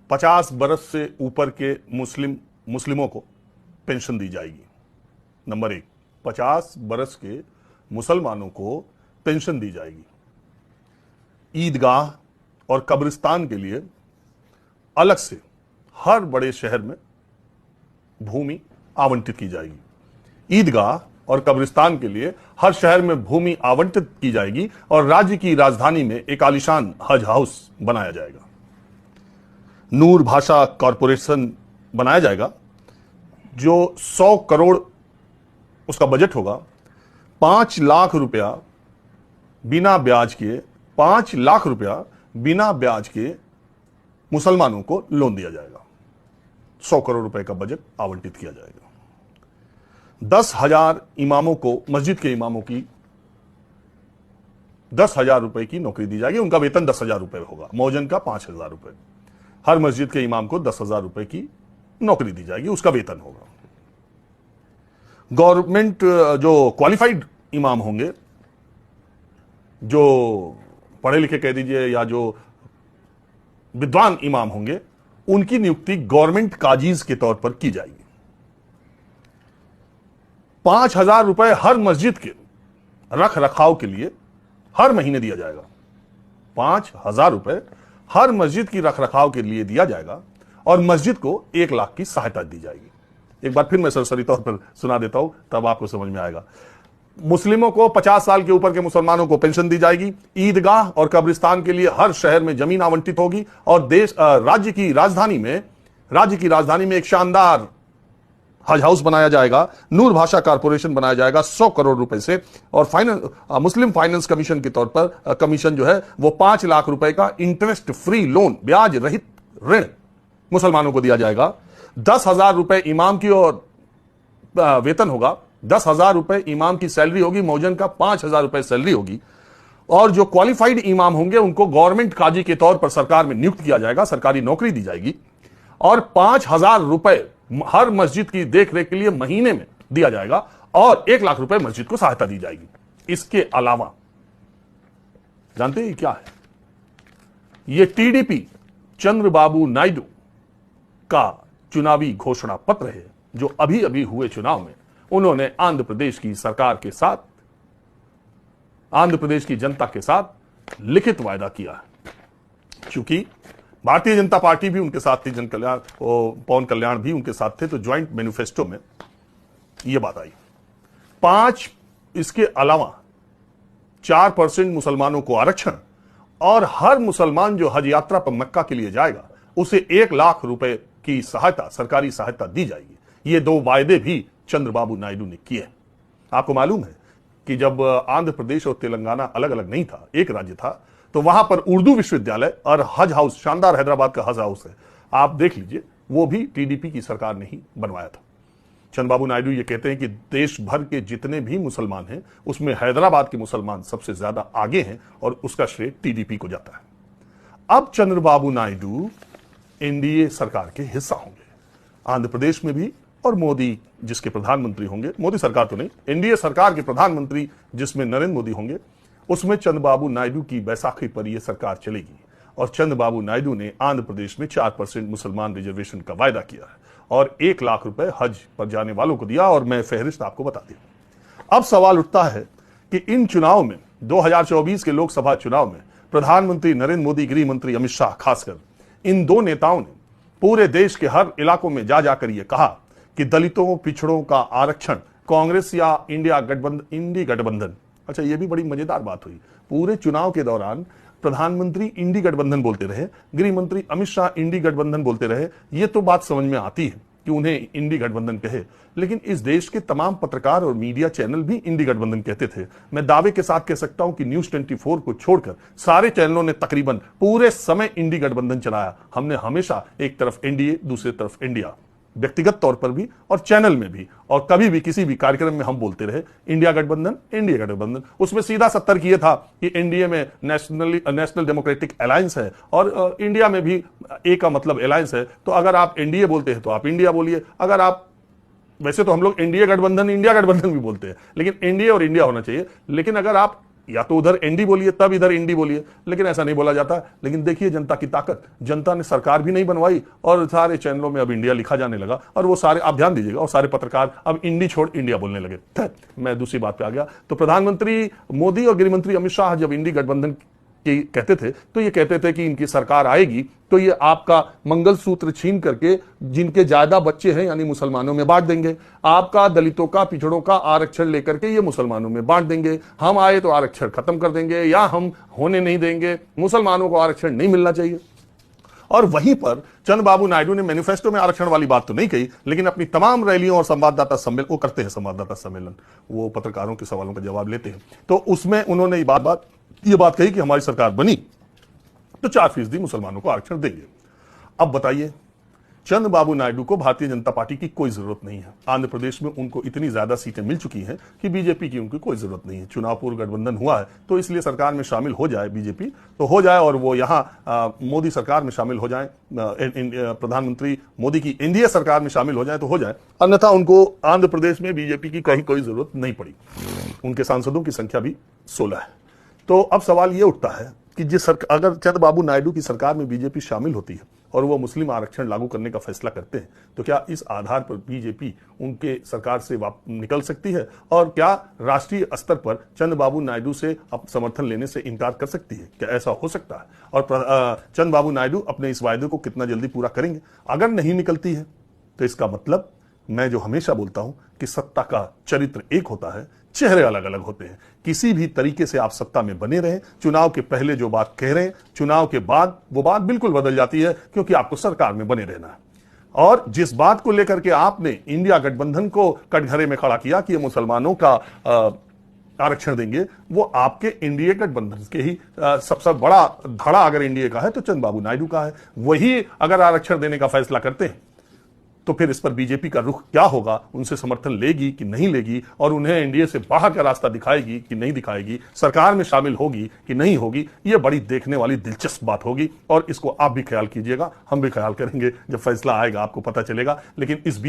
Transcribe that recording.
50 बरस से ऊपर के मुस्लिमों को पेंशन दी जाएगी। नंबर 1, 50 बरस के मुसलमानों को पेंशन दी जाएगी। ईदगाह और कब्रिस्तान के लिए अलग से हर बड़े शहर में भूमि आवंटित की जाएगी। ईदगाह और कब्रिस्तान के लिए हर शहर में भूमि आवंटित की जाएगी और राज्य की राजधानी में एक आलीशान हज हाउस बनाया जाएगा। नूर भाषा कॉरपोरेशन बनाया जाएगा जो 100 करोड़ उसका बजट होगा। 5 लाख रुपया बिना ब्याज के 5 लाख रुपया बिना ब्याज के मुसलमानों को लोन दिया जाएगा। 100 करोड़ रुपए का बजट आवंटित किया जाएगा। 10,000 इमामों को, मस्जिद के इमामों की 10,000 रुपए की नौकरी दी जाएगी। उनका वेतन 10,000 रुपए होगा। मौजन का 5,000 रुपए। हर मस्जिद के इमाम को 10,000 रुपए की नौकरी दी जाएगी, उसका वेतन होगा। गवर्नमेंट जो क्वालिफाइड इमाम होंगे, जो पढ़े लिखे कह दीजिए या जो विद्वान इमाम होंगे, उनकी नियुक्ति गवर्नमेंट काजीज के तौर पर की जाएगी। 5,000 रुपए हर मस्जिद के रख रखाव के लिए हर महीने दिया जाएगा। 5,000 रुपए हर मस्जिद की रख रखाव के लिए दिया जाएगा और मस्जिद को 1 लाख की सहायता दी जाएगी। एक बार फिर मैं सरसरी तौर पर सुना देता हूं, तब आपको समझ में आएगा। मुस्लिमों को 50 साल के ऊपर के मुसलमानों को पेंशन दी जाएगी। ईदगाह और कब्रिस्तान के लिए हर शहर में जमीन आवंटित होगी और राज्य की राजधानी में एक शानदार हज हाउस बनाया जाएगा। नूर भाषा कॉरपोरेशन बनाया जाएगा 100 करोड़ रुपए से और मुस्लिम फाइनेंस कमीशन के तौर पर कमीशन जो है वो 5 लाख रुपए का इंटरेस्ट फ्री लोन, ब्याज रहित ऋण मुसलमानों को दिया जाएगा। 10,000 रुपए इमाम की और वेतन होगा। 10,000 रुपए इमाम की सैलरी होगी। मौजन का 5,000 रुपए सैलरी होगी और जो क्वालिफाइड इमाम होंगे उनको गवर्नमेंट काजी के तौर पर सरकार में नियुक्त किया जाएगा, सरकारी नौकरी दी जाएगी और 5,000 रुपए हर मस्जिद की देखरेख के लिए महीने में दिया जाएगा और 1 लाख रुपए मस्जिद को सहायता दी जाएगी। इसके अलावा जानते हैं क्या है? यह टीडीपी चंद्रबाबू नायडू का चुनावी घोषणा पत्र है जो अभी अभी हुए चुनाव में उन्होंने आंध्र प्रदेश की सरकार के साथ, आंध्र प्रदेश की जनता के साथ लिखित वायदा किया है। क्योंकि भारतीय जनता पार्टी भी उनके साथ थी, पवन कल्याण भी उनके साथ थे, तो ज्वाइंट मैनिफेस्टो में यह बात आई। 5 इसके अलावा 4% मुसलमानों को आरक्षण और हर मुसलमान जो हज यात्रा पर मक्का के लिए जाएगा उसे 1 लाख रुपए की सहायता, सरकारी सहायता दी जाएगी। ये 2 वायदे भी चंद्रबाबू नायडू ने किए। आपको मालूम है कि जब आंध्र प्रदेश और तेलंगाना अलग अलग नहीं था, एक राज्य था, तो वहां पर उर्दू विश्वविद्यालय और हज हाउस, शानदार हैदराबाद का हज हाउस है, आप देख लीजिए, वो भी टीडीपी की सरकार ने ही बनवाया था। चंद्रबाबू नायडू ये कहते हैं कि देश भर के जितने भी मुसलमान हैं उसमें हैदराबाद के मुसलमान सबसे ज्यादा आगे हैं और उसका श्रेय टीडीपी को जाता है। अब चंद्रबाबू नायडू एनडीए सरकार के हिस्सा होंगे, आंध्र प्रदेश में भी, और मोदी जिसके प्रधानमंत्री होंगे, मोदी सरकार तो नहीं, एनडीए सरकार के प्रधानमंत्री जिसमें नरेंद्र मोदी होंगे, उसमें चंद्रबाबू नायडू की बैसाखी पर यह सरकार चलेगी। और चंद्रबाबू नायडू ने आंध्र प्रदेश में 4% मुसलमान रिजर्वेशन का वायदा किया है और 1 लाख रुपए हज पर जाने वालों को दिया। और मैं फहरिस्त आपको बता दूं। अब सवाल उठता है कि इन चुनाव में, 2024 के लोकसभा चुनाव में, प्रधानमंत्री नरेंद्र मोदी, गृह मंत्री अमित शाह, खासकर इन 2 नेताओं ने पूरे देश के हर इलाकों में जाकर यह कहा कि दलितों, पिछड़ों का आरक्षण कांग्रेस या इंडी गठबंधन, अच्छा ये भी बड़ी मजेदार बात हुई, पूरे चुनाव के दौरान प्रधानमंत्री इंडी गठबंधन बोलते रहे, गृह मंत्री अमित शाह इंडी गठबंधन बोलते रहे। ये तो बात समझ में आती है कि उन्हें इंडी गठबंधन कहे, लेकिन इस देश के तमाम पत्रकार और मीडिया चैनल भी इंडी गठबंधन कहते थे। मैं दावे के साथ कह सकता हूं कि न्यूज 24 को छोड़कर सारे चैनलों ने तकरीबन पूरे समय इंडी गठबंधन चलाया। हमने हमेशा एक तरफ एनडीए, दूसरी तरफ इंडिया, व्यक्तिगत तौर पर भी और चैनल में भी, और कभी भी किसी भी कार्यक्रम में हम बोलते रहे इंडिया गठबंधन, इंडिया गठबंधन। उसमें सीधा सत्तर किए था कि एनडीए में नेशनल डेमोक्रेटिक अलायंस है और इंडिया में भी ए का मतलब अलायंस है। तो अगर आप एनडीए बोलते हैं तो आप इंडिया बोलिए, अगर आप, वैसे तो हम लोग एनडीए गठबंधन, इंडिया गठबंधन भी बोलते हैं, लेकिन एनडीए और इंडिया होना चाहिए। लेकिन अगर आप या तो उधर एनडी बोलिए तब इधर इंडी बोलिए, लेकिन ऐसा नहीं बोला जाता। लेकिन देखिए जनता की ताकत, जनता ने सरकार भी नहीं बनवाई और सारे चैनलों में अब इंडिया लिखा जाने लगा, और वो सारे, आप ध्यान दीजिएगा, और सारे पत्रकार अब इंडी छोड़ इंडिया बोलने लगे। मैं दूसरी बात पे आ गया। तो प्रधानमंत्री मोदी और गृहमंत्री अमित शाह जब इंडी गठबंधन की कहते थे तो ये कहते थे कि इनकी सरकार आएगी तो ये आपका मंगलसूत्र छीन करके जिनके ज्यादा बच्चे हैं यानी मुसलमानों में बांट देंगे, आपका दलितों का, पिछड़ों का आरक्षण लेकर के ये मुसलमानों में बांट देंगे, हम आए तो आरक्षण खत्म कर देंगे या हम होने नहीं देंगे, मुसलमानों को आरक्षण नहीं मिलना चाहिए। और वहीं पर चंद्रबाबू नायडू ने मैनिफेस्टो में आरक्षण वाली बात तो नहीं कही, लेकिन अपनी तमाम रैलियों और संवाददाता सम्मेलन, वो करते हैं संवाददाता सम्मेलन, वो पत्रकारों के सवालों का जवाब लेते हैं, तो उसमें उन्होंने ये बात कही कि हमारी सरकार बनी तो 4% मुसलमानों को आरक्षण देंगे। अब बताइए, चंद्रबाबू नायडू को भारतीय जनता पार्टी की कोई जरूरत नहीं है। आंध्र प्रदेश में उनको इतनी ज्यादा सीटें मिल चुकी हैं कि बीजेपी की उनकी कोई जरूरत नहीं है। चुनाव पूर्व गठबंधन हुआ है तो इसलिए सरकार में शामिल हो जाए बीजेपी तो हो जाए, और वो यहां मोदी सरकार में शामिल हो जाए, प्रधानमंत्री मोदी की एनडीए सरकार में शामिल हो जाए तो हो जाए, अन्यथा उनको आंध्र प्रदेश में बीजेपी की कहीं कोई जरूरत नहीं पड़ी। उनके सांसदों की संख्या भी 16 है। तो अब सवाल यह उठता है कि अगर चंद्रबाबू नायडू की सरकार में बीजेपी शामिल होती है और वो मुस्लिम आरक्षण लागू करने का फैसला करते हैं तो क्या इस आधार पर बीजेपी उनके सरकार से निकल सकती है, और क्या राष्ट्रीय स्तर पर चंद्रबाबू नायडू से समर्थन लेने से इनकार कर सकती है? क्या ऐसा हो सकता है? और चंद्रबाबू नायडू अपने इस वायदे को कितना जल्दी पूरा करेंगे? अगर नहीं निकलती है तो इसका मतलब, मैं जो हमेशा बोलता हूं कि सत्ता का चरित्र एक होता है, चेहरे अलग अलग होते हैं। किसी भी तरीके से आप सत्ता में बने रहें, चुनाव के पहले जो बात कह रहे हैं, चुनाव के बाद वो बात बिल्कुल बदल जाती है, क्योंकि आपको सरकार में बने रहना है। और जिस बात को लेकर के आपने इंडिया गठबंधन को कटघरे में खड़ा किया कि ये मुसलमानों का आरक्षण देंगे, वो आपके इंडिया गठबंधन के ही सबसे बड़ा धड़ा अगर इंडिया का है तो चंद्रबाबू नायडू का है। वही अगर आरक्षण देने का फैसला करते हैं तो फिर इस पर बीजेपी का रुख क्या होगा? उनसे समर्थन लेगी कि नहीं लेगी, और उन्हें एनडीए से बाहर का रास्ता दिखाएगी कि नहीं दिखाएगी, सरकार में शामिल होगी कि नहीं होगी? यह बड़ी देखने वाली दिलचस्प बात होगी, और इसको आप भी ख्याल कीजिएगा, हम भी ख्याल करेंगे। जब फैसला आएगा आपको पता चलेगा। लेकिन इस बीच